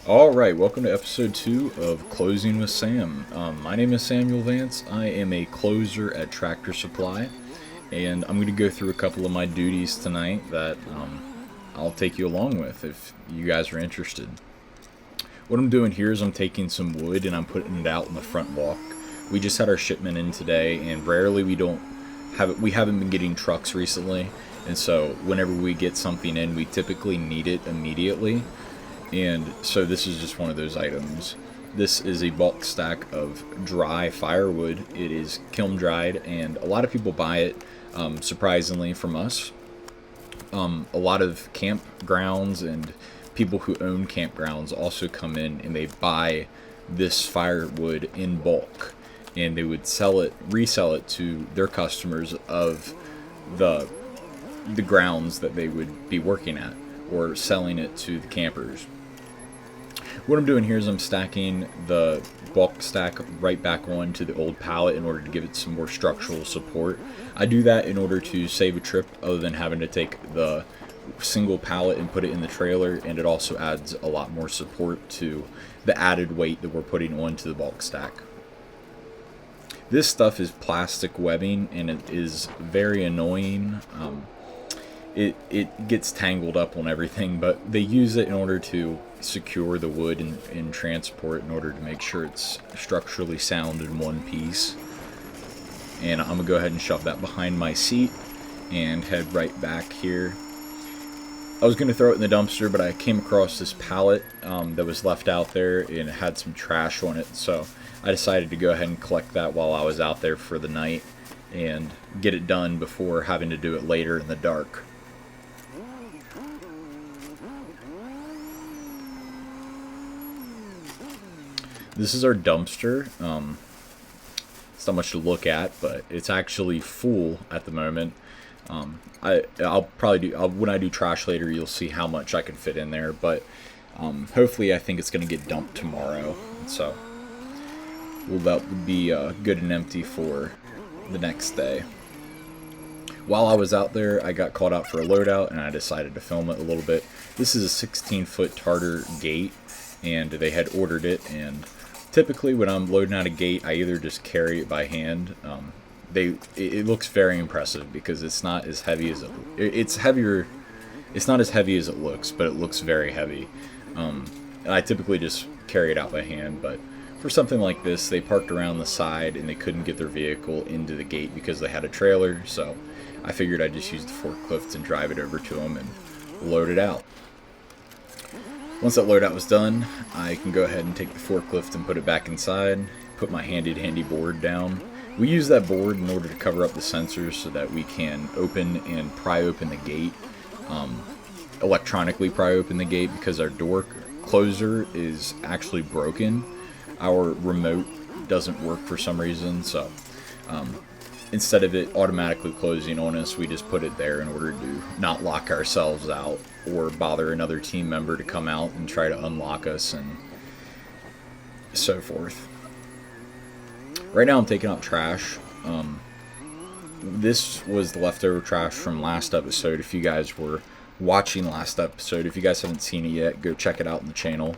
Alright, welcome to episode 2 of Closing with Sam. My name is Samuel Vance. I am a closer at Tractor Supply, and I'm going to go through a couple of my duties tonight that I'll take you along with if you guys are interested. What I'm doing here is I'm taking some wood and I'm putting it out in the front walk. We just had our shipment in today, and rarely we haven't been getting trucks recently, and so whenever we get something in, we typically need it immediately. And so this is just one of those items. This is a bulk stack of dry firewood. It is kiln dried, and a lot of people buy it, surprisingly from us. A lot of campgrounds and people who own campgrounds also come in and they buy this firewood in bulk, and they would resell it to their customers of the grounds that they would be working at, or selling it to the campers. What I'm doing here is I'm stacking the bulk stack right back onto the old pallet in order to give it some more structural support. I do that in order to save a trip other than having to take the single pallet and put it in the trailer, and it also adds a lot more support to the added weight that we're putting onto the bulk stack. This stuff is plastic webbing and it is very annoying. It gets tangled up on everything, but they use it in order to secure the wood in transport in order to make sure it's structurally sound in one piece. And I'm going to go ahead and shove that behind my seat and head right back here. I was going to throw it in the dumpster, but I came across this pallet that was left out there, and it had some trash on it, so I decided to go ahead and collect that while I was out there for the night and get it done before having to do it later in the dark. This is our dumpster. It's not much to look at, but it's actually full at the moment. I'll probably do when I do trash later. You'll see how much I can fit in there, but hopefully, I think it's going to get dumped tomorrow. So, that be good and empty for the next day. While I was out there, I got called out for a loadout, and I decided to film it a little bit. This is a 16-foot Tartar gate, and they had ordered it, and typically when I'm loading out a gate, I either just carry it by hand. It looks very impressive because it's not as heavy as it's heavier. It's not as heavy as it looks, but it looks very heavy. And I typically just carry it out by hand, but for something like this, they parked around the side and they couldn't get their vehicle into the gate because they had a trailer, so I figured I'd just use the forklift and drive it over to them and load it out. Once that loadout was done, I can go ahead and take the forklift and put it back inside, put my handy board down. We use that board in order to cover up the sensors so that we can open and pry open the gate, electronically pry open the gate, because our door closer is actually broken. Our remote doesn't work for some reason, so instead of it automatically closing on us, we just put it there in order to not lock ourselves out or bother another team member to come out and try to unlock us and so forth. Right now I'm taking out trash. This was the leftover trash from last episode. If you guys were watching last episode, if you guys haven't seen it yet, go check it out in the channel.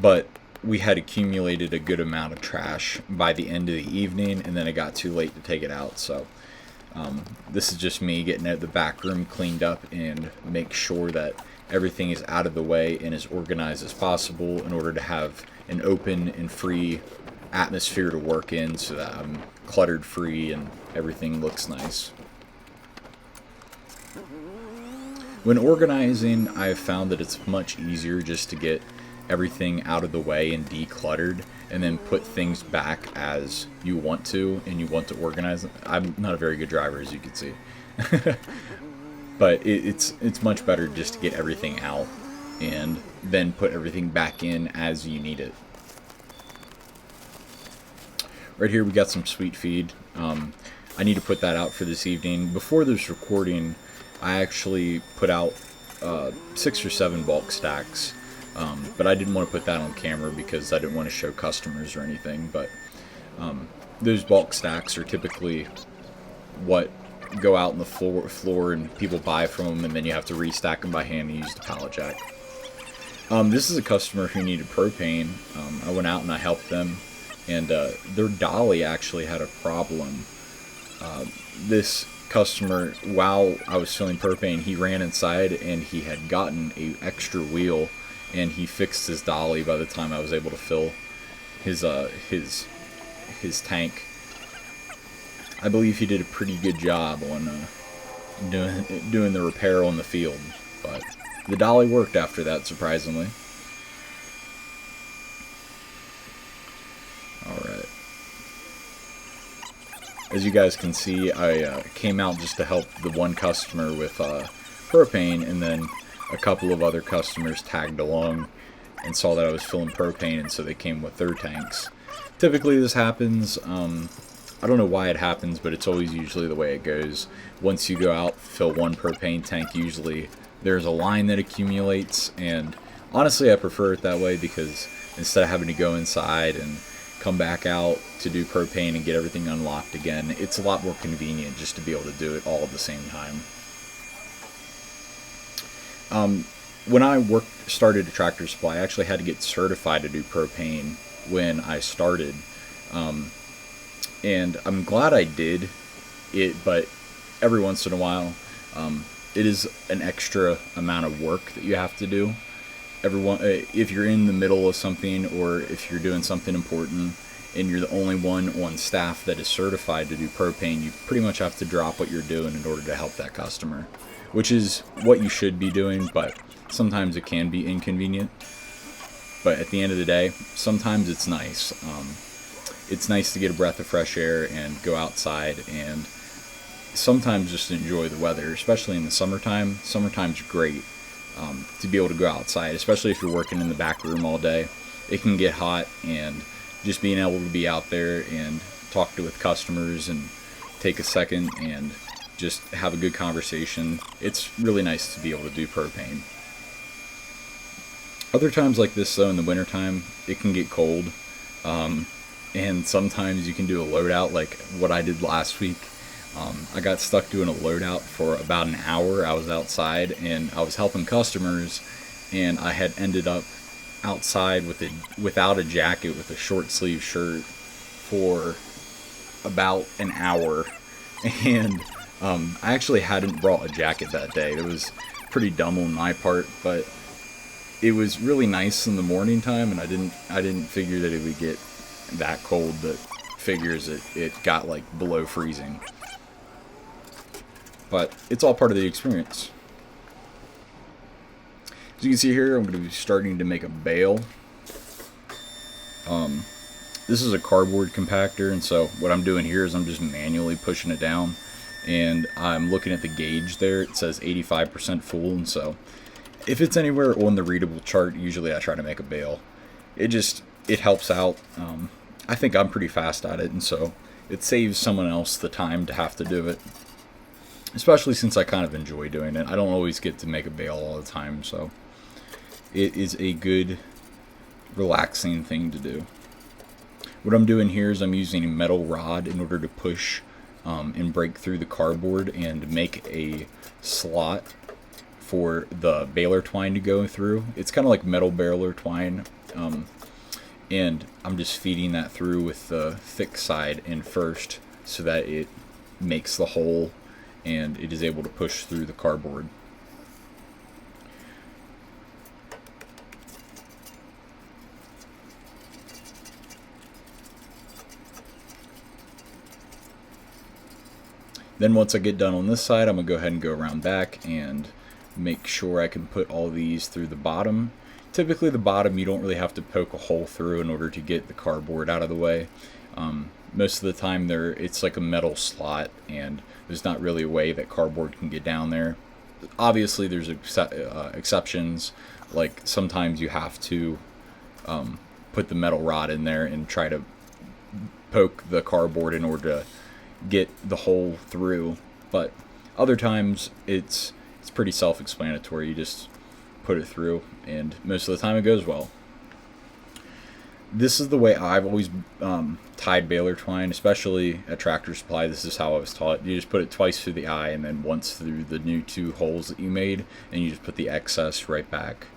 But we had accumulated a good amount of trash by the end of the evening, and then it got too late to take it out. So this is just me getting the back room cleaned up and make sure that everything is out of the way and as organized as possible in order to have an open and free atmosphere to work in, so that I'm cluttered free and everything looks nice. When organizing, I've found that it's much easier just to get everything out of the way and decluttered, and then put things back as you want to and you want to organize them. I'm not a very good driver, as you can see. But it's much better just to get everything out and then put everything back in as you need it. Right here we got some sweet feed. I need to put that out for this evening. Before this recording, I actually put out 6 or 7 bulk stacks. But I didn't want to put that on camera because I didn't want to show customers or anything. But those bulk stacks are typically what go out on the floor and people buy from them, and then you have to restack them by hand and use the pallet jack. This is a customer who needed propane. I went out and I helped them, and their dolly actually had a problem. This customer, while I was filling propane, he ran inside and he had gotten a extra wheel, and he fixed his dolly by the time I was able to fill his tank. I believe he did a pretty good job on doing the repair on the field, but the dolly worked after that, surprisingly. Alright. As you guys can see, I came out just to help the one customer with propane, and then a couple of other customers tagged along and saw that I was filling propane, and so they came with their tanks. Typically this happens, I don't know why it happens, but it's always usually the way it goes. Once you go out, fill one propane tank, usually there's a line that accumulates, and honestly I prefer it that way, because instead of having to go inside and come back out to do propane and get everything unlocked again, it's a lot more convenient just to be able to do it all at the same time. When I started at Tractor Supply, I actually had to get certified to do propane when I started, and I'm glad I did it, but every once in a while, it is an extra amount of work that you have to do. If you're in the middle of something, or if you're doing something important and you're the only one on staff that is certified to do propane, you pretty much have to drop what you're doing in order to help that customer, which is what you should be doing, but sometimes it can be inconvenient. But at the end of the day, sometimes it's nice. It's nice to get a breath of fresh air and go outside, and sometimes just enjoy the weather, especially in the summertime. Summertime's great. To be able to go outside, especially if you're working in the back room all day. It can get hot, and just being able to be out there and talk with customers and take a second and just have a good conversation, it's really nice to be able to do propane. Other times like this though, in the wintertime, it can get cold, and sometimes you can do a loadout like what I did last week. I got stuck doing a loadout for about an hour. I was outside and I was helping customers, and I had ended up outside without a jacket, with a short sleeve shirt for about an hour, and I actually hadn't brought a jacket that day. It was pretty dumb on my part, but it was really nice in the morning time, and I didn't figure that it would get that cold, but figures it got like below freezing. But it's all part of the experience. As you can see here, I'm going to be starting to make a bale. This is a cardboard compactor, and so what I'm doing here is I'm just manually pushing it down, and I'm looking at the gauge there. It says 85% full, and so if it's anywhere on the readable chart, usually I try to make a bale. It helps out. I think I'm pretty fast at it, and so it saves someone else the time to have to do it. Especially since I kind of enjoy doing it. I don't always get to make a bale all the time, so it is a good, relaxing thing to do. What I'm doing here is I'm using a metal rod in order to push and break through the cardboard and make a slot for the baler twine to go through. It's kind of like metal baler twine, and I'm just feeding that through with the thick side in first so that it makes the hole and it is able to push through the cardboard. Then once I get done on this side, I'm going to go ahead and go around back and make sure I can put all these through the bottom. Typically the bottom you don't really have to poke a hole through in order to get the cardboard out of the way. Most of the time it's like a metal slot, and there's not really a way that cardboard can get down there. Obviously there's exceptions, like sometimes you have to put the metal rod in there and try to poke the cardboard in order to get the hole through, but other times it's pretty self-explanatory. You just put it through, and most of the time it goes well. This is the way I've always tied baler twine, especially at Tractor Supply. This is how I was taught. You just put it twice through the eye and then once through the new 2 holes that you made, and you just put the excess right back.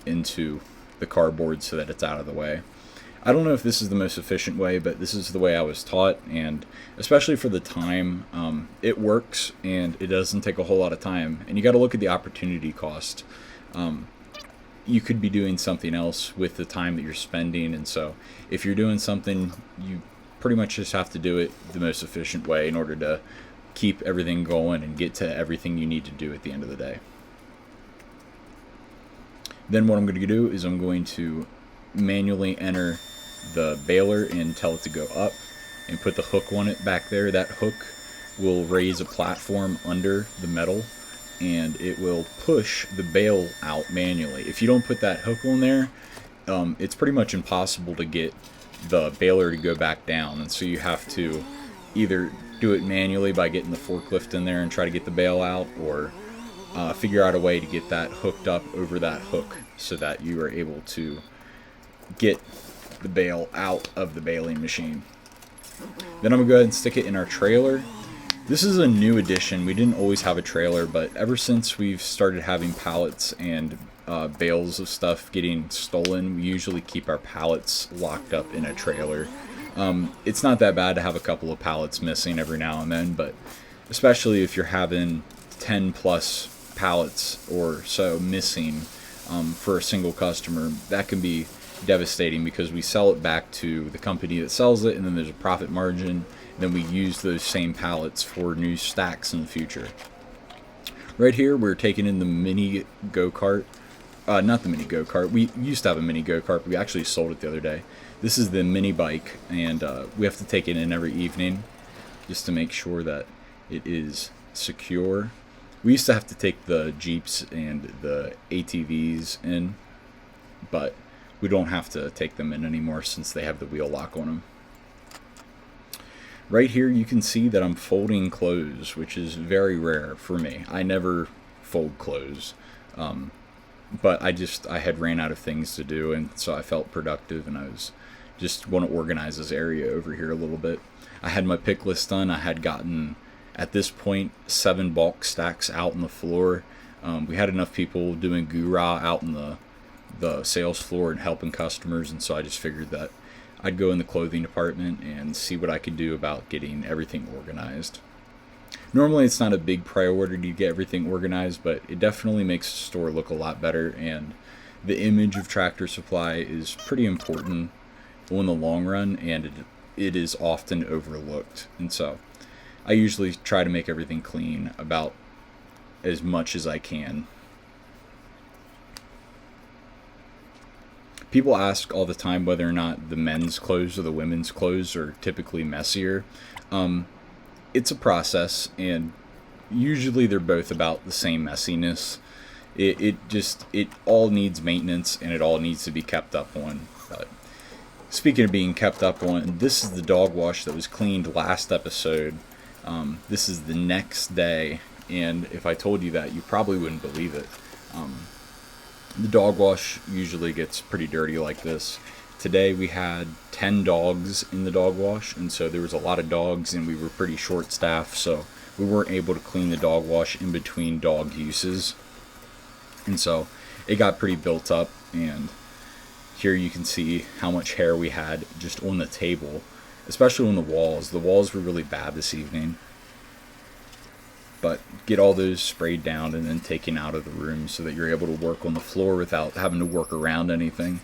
into the cardboard so that it's out of the way. I don't know if this is the most efficient way, but this is the way I was taught, and especially for the time, it works, and it doesn't take a whole lot of time. And you got to look at the opportunity cost. You could be doing something else with the time that you're spending, and so if you're doing something, you pretty much just have to do it the most efficient way in order to keep everything going and get to everything you need to do at the end of the day. Then what I'm going to do is I'm going to manually enter the baler and tell it to go up and put the hook on it back there. That hook will raise a platform under the metal and it will push the bale out manually. If you don't put that hook on there, it's pretty much impossible to get the baler to go back down, and so you have to either do it manually by getting the forklift in there and try to get the bale out, or figure out a way to get that hooked up over that hook so that you are able to get the bale out of the baling machine. Then I'm going to go ahead and stick it in our trailer. This is a new addition. We didn't always have a trailer, but ever since we've started having pallets and bales of stuff getting stolen, we usually keep our pallets locked up in a trailer. It's not that bad to have a couple of pallets missing every now and then, but especially if you're having 10 plus pallets or so missing for a single customer, that can be devastating because we sell it back to the company that sells it, and then there's a profit margin. Then we use those same pallets for new stacks in the future. Right here, we're taking in the mini go-kart. Not the mini go-kart. We used to have a mini go-kart, but we actually sold it the other day. This is the mini bike, and we have to take it in every evening just to make sure that it is secure. We used to have to take the Jeeps and the ATVs in, but we don't have to take them in anymore since they have the wheel lock on them. Right here you can see that I'm folding clothes, which is very rare for me. I never fold clothes, but I had ran out of things to do, and so I felt productive, and I was just want to organize this area over here a little bit. I had my pick list done. I had gotten, at this point, 7 bulk stacks out on the floor. We had enough people doing gura out in the sales floor and helping customers, and so I just figured that I'd go in the clothing department and see what I could do about getting everything organized. Normally it's not a big priority to get everything organized, but it definitely makes the store look a lot better, and the image of Tractor Supply is pretty important in the long run, and it is often overlooked. And so I usually try to make everything clean about as much as I can. People ask all the time whether or not the men's clothes or the women's clothes are typically messier. It's a process, and usually they're both about the same messiness. It all needs maintenance, and it all needs to be kept up on. But speaking of being kept up on, this is the dog wash that was cleaned last episode. This is the next day, and if I told you that, you probably wouldn't believe it. The dog wash usually gets pretty dirty like this. Today we had 10 dogs in the dog wash, and so there was a lot of dogs, and we were pretty short staffed, so we weren't able to clean the dog wash in between dog uses. And so it got pretty built up, and here you can see how much hair we had just on the table, especially on the walls. The walls were really bad this evening. But get all those sprayed down and then taken out of the room so that you're able to work on the floor without having to work around anything.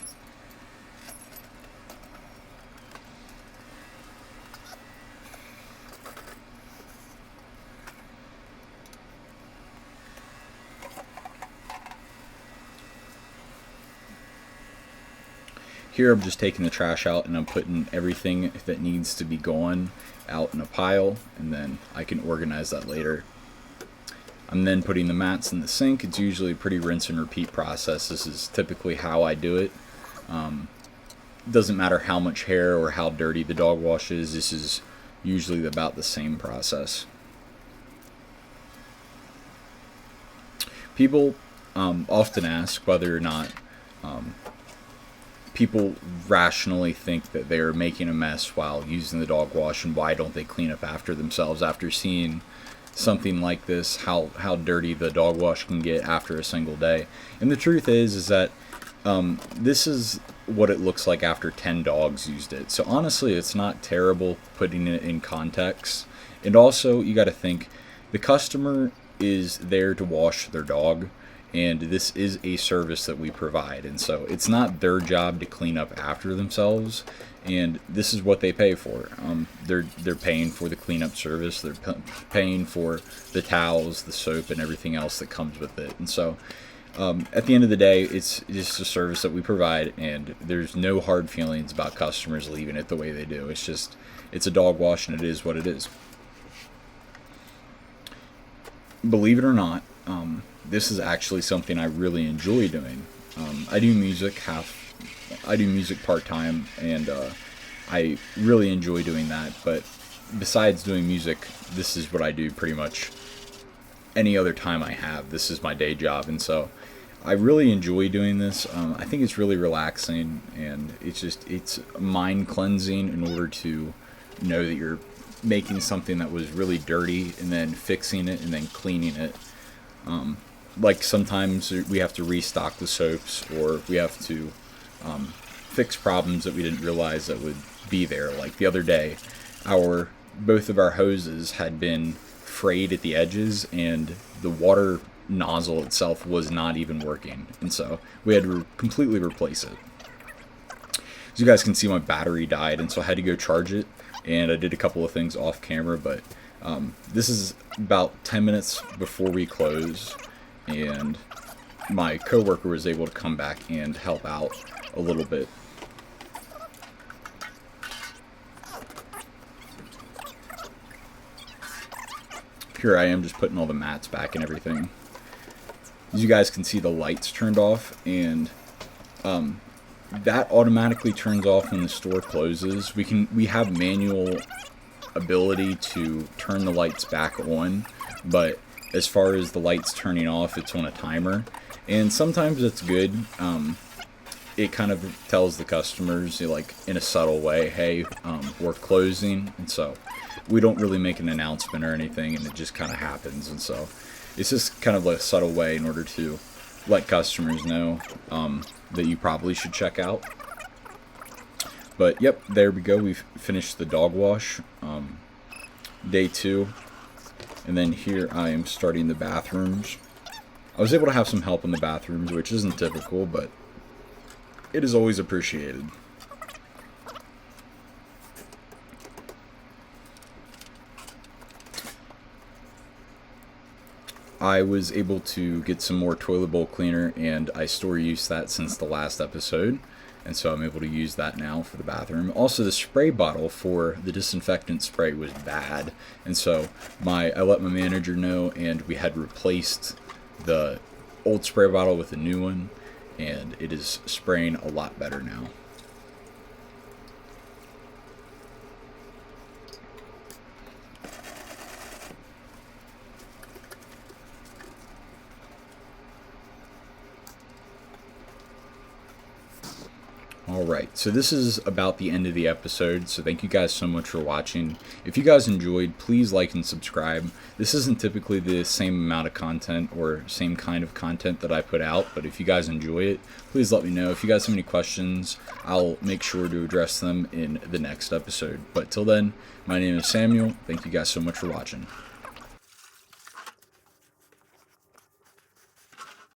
Here I'm just taking the trash out and I'm putting everything that needs to be gone out in a pile, and then I can organize that later. I'm then putting the mats in the sink. It's usually a pretty rinse and repeat process. This is typically how I do it. Doesn't matter how much hair or how dirty the dog wash is. This is usually about the same process. People often ask whether or not people rationally think that they're making a mess while using the dog wash, and why don't they clean up after themselves after seeing something like this, how dirty the dog wash can get after a single day. And the truth is that This is what it looks like after 10 dogs used it. So honestly, it's not terrible putting it in context. And also, you got to think the customer is there to wash their dog, and this is a service that we provide. And so it's not their job to clean up after themselves, and this is what they pay for. They're paying for the cleanup service. They're paying for the towels, the soap, and everything else that comes with it. And so at the end of the day, it's just a service that we provide, and there's no hard feelings about customers leaving it the way they do. It's a dog wash, and it is what it is. Believe it or not, this is actually something I really enjoy doing. I do music part-time, and I really enjoy doing that. But besides doing music, this is what I do pretty much any other time I have. This is my day job, and so I really enjoy doing this. I think it's really relaxing, and it's mind cleansing in order to know that you're making something that was really dirty and then fixing it and then cleaning it. Like sometimes we have to restock the soaps, or we have to fix problems that we didn't realize that would be there. Like the other day, both of our hoses had been frayed at the edges, and the water nozzle itself was not even working, and so we had to completely replace it. As you guys can see, my battery died, and so I had to go charge it, and I did a couple of things off camera, but this is about 10 minutes before we close, and my coworker was able to come back and help out a little bit. Here I am just putting all the mats back and everything. As you guys can see, the lights turned off, and that automatically turns off when the store closes. We have manual ability to turn the lights back on, but as far as the lights turning off, it's on a timer, and sometimes it's good. It kind of tells the customers, like in a subtle way, hey, we're closing, and so we don't really make an announcement or anything, and it just kind of happens. And so it's just kind of a subtle way in order to let customers know that you probably should check out. But yep, there we go. We've finished the dog wash, day 2, and then here I am starting the bathrooms. I was able to have some help in the bathrooms, which isn't typical, but it is always appreciated. I was able to get some more toilet bowl cleaner, and I store used that since the last episode, and so I'm able to use that now for the bathroom. Also, the spray bottle for the disinfectant spray was bad, and so I let my manager know, and we had replaced the old spray bottle with a new one, and it is spraying a lot better now. Alright, so this is about the end of the episode, so thank you guys so much for watching. If you guys enjoyed, please like and subscribe. This isn't typically the same amount of content or same kind of content that I put out, but if you guys enjoy it, please let me know. If you guys have any questions, I'll make sure to address them in the next episode. But till then, my name is Samuel. Thank you guys so much for watching.